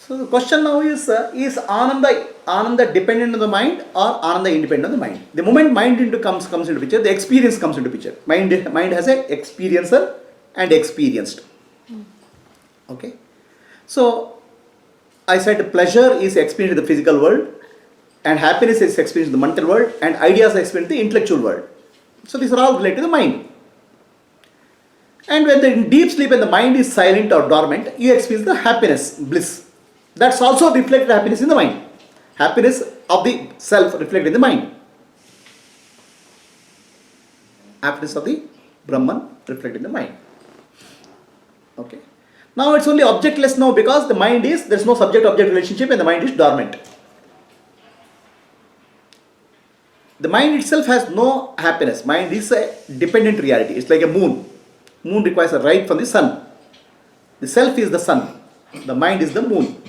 So the question now is Ananda dependent on the mind or Ananda independent on the mind? The moment mind comes into picture, the experience comes into picture. Mind has a experiencer and experienced. Okay. So I said pleasure is experienced in the physical world, and happiness is experienced in the mental world, and ideas are experienced in the intellectual world. So these are all related to the mind. And when in deep sleep and the mind is silent or dormant, you experience the happiness, bliss. That's also reflected happiness in the mind. Happiness of the self reflected in the mind. Happiness of the Brahman reflected in the mind. Okay. Now it's only objectless now because the mind is, there's no subject-object relationship and the mind is dormant. The mind itself has no happiness. Mind is a dependent reality. It's like a moon. Moon requires a light from the sun. The self is the sun. The mind is the moon.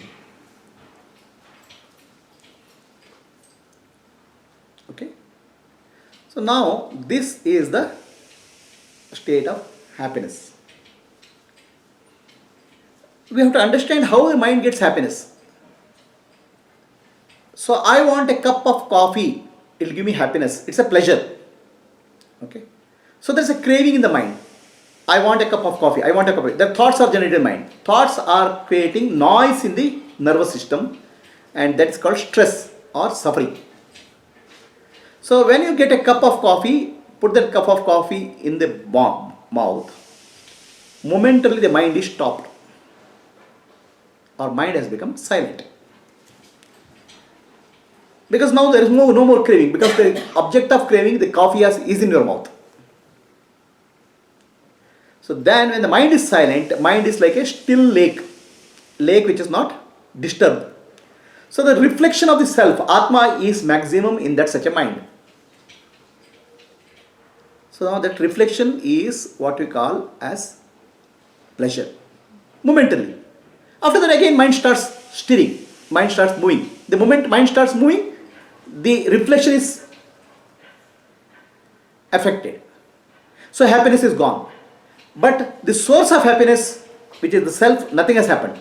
Okay. So now this is the state of happiness. We have to understand how the mind gets happiness. So I want a cup of coffee. It will give me happiness. It's a pleasure. Okay. So there's a craving in the mind. I want a cup of coffee. I want a cup of coffee. The thoughts are generated in mind. Thoughts are creating noise in the nervous system, and that's called stress or suffering. So when you get a cup of coffee, put that cup of coffee in the mouth. Momentarily the mind is stopped. Our mind has become silent. Because now there is no more craving, because the object of craving, the coffee is in your mouth. So then when the mind is silent, mind is like a still lake which is not disturbed. So the reflection of the self, Atma, is maximum in that such a mind. So now that reflection is what we call as pleasure, momentarily. After that again mind starts stirring, mind starts moving. The moment mind starts moving, the reflection is affected. So happiness is gone. But the source of happiness, which is the self, nothing has happened.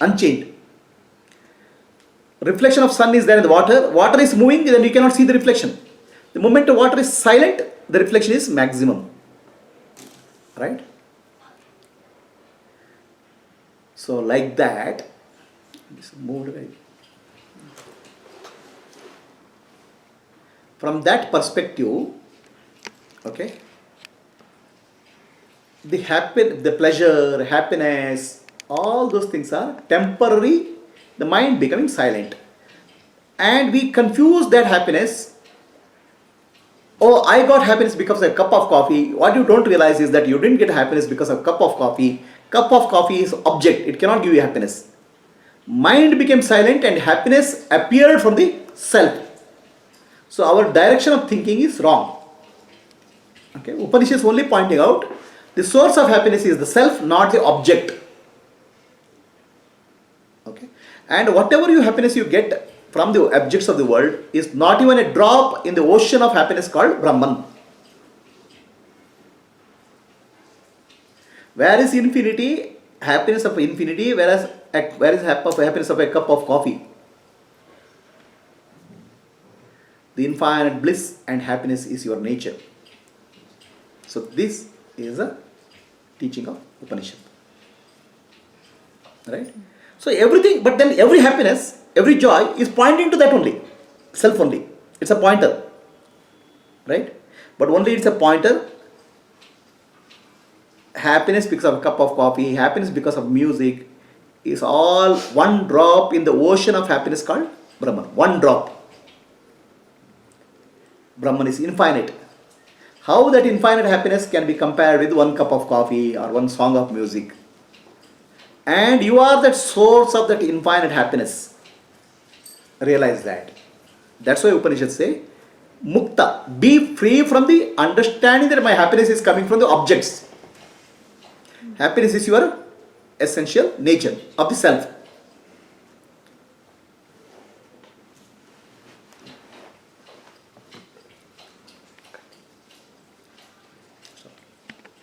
Unchanged. Reflection of sun is there in the water. Water is moving, then you cannot see the reflection. The moment the water is silent, the reflection is maximum. Right? So like that, just moved away. From that perspective, okay, the pleasure, happiness, all those things are temporary, the mind becoming silent. And we confuse that happiness. Oh, I got happiness because of a cup of coffee. What you don't realize is that you didn't get happiness because of a cup of coffee. Cup of coffee is object, it cannot give you happiness. Mind became silent and happiness appeared from the self. So our direction of thinking is wrong. Okay, Upanishad is only pointing out the source of happiness is the self, not the object. Okay, and whatever happiness you get from the objects of the world is not even a drop in the ocean of happiness called Brahman. Where is infinity? Happiness of infinity, where is happiness of a cup of coffee? The infinite bliss and happiness is your nature. So this is a teaching of Upanishad. Right? So everything, but then every happiness, every joy is pointing to that only. Self only. It's a pointer. Right? But only it's a pointer. Happiness because of a cup of coffee, happiness because of music is all one drop in the ocean of happiness called Brahman. One drop. Brahman is infinite. How that infinite happiness can be compared with one cup of coffee or one song of music? And you are that source of that infinite happiness. Realize that. That's why Upanishads say, Mukta, be free from the understanding that my happiness is coming from the objects. Happiness is your essential nature of the self.